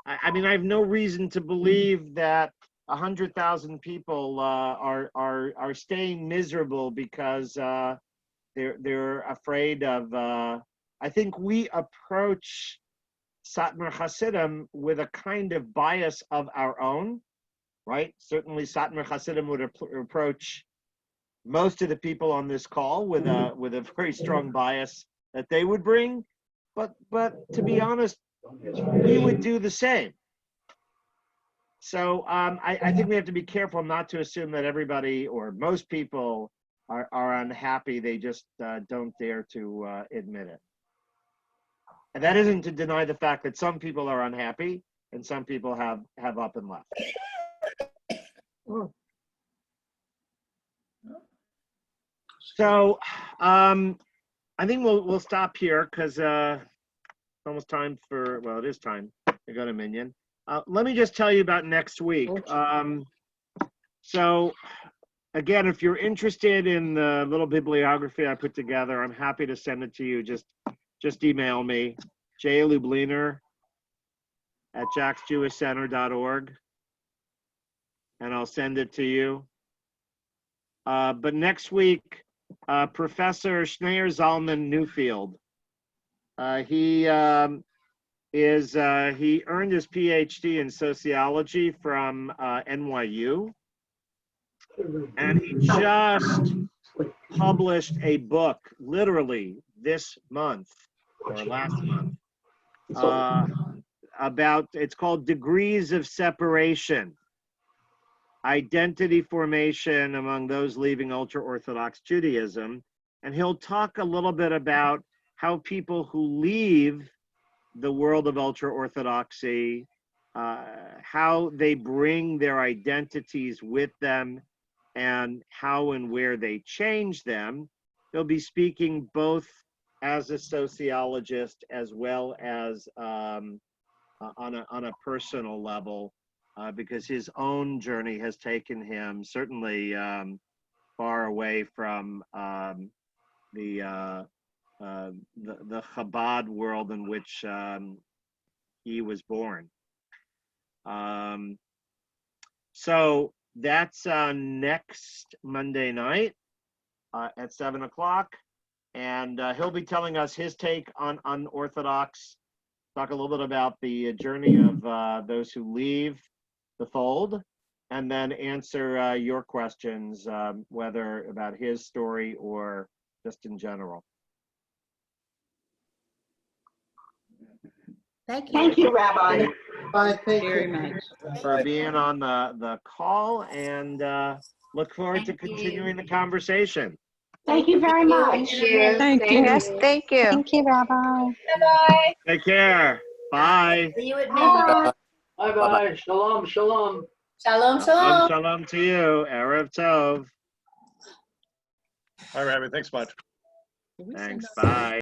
I mean, I have no reason to believe that 100,000 people are staying miserable because they're afraid of. I think we approach Satmar Hasidim with a kind of bias of our own, right? Certainly, Satmar Hasidim would approach most of the people on this call with a very strong bias that they would bring, but to be honest, we would do the same. So I think we have to be careful not to assume that everybody or most people are unhappy. They just don't dare to admit it. And that isn't to deny the fact that some people are unhappy and some people have up and left. So I think we'll stop here because it's almost time for, well, it is time to go to Minyan. Let me just tell you about next week. So again, if you're interested in the little bibliography I put together, I'm happy to send it to you. Just email me, jlubliner@jacksjewishcenter.org, and I'll send it to you. But next week, Professor Schneier Zalman Newfield, he earned his PhD in sociology from NYU, and he just published a book literally this month or last month about, it's called Degrees of Separation: Identity Formation Among Those Leaving Ultra-Orthodox Judaism. And he'll talk a little bit about how people who leave the world of ultra-Orthodoxy, how they bring their identities with them and how and where they change them. he'll be speaking both as a sociologist as well as on a personal level, because his own journey has taken him certainly far away from the Chabad world in which he was born. So that's next Monday night at 7 o'clock. And he'll be telling us his take on unorthodox, talk a little bit about the journey of those who leave the fold, and then answer your questions, whether about his story or just in general. Thank you. Thank you, Rabbi. Bye, thank Very you. much. For being on the call, and look forward to continuing the conversation. Thank you very much. Thank you. Yes, thank you. Thank you, Rabbi. Bye-bye. Take care. Bye. See you at Bye-bye. midnight. Bye-bye. Shalom, shalom. Shalom, Shalom, shalom. shalom to you. Erev Tov. All right, Rabbi, thanks much. Thanks. Bye.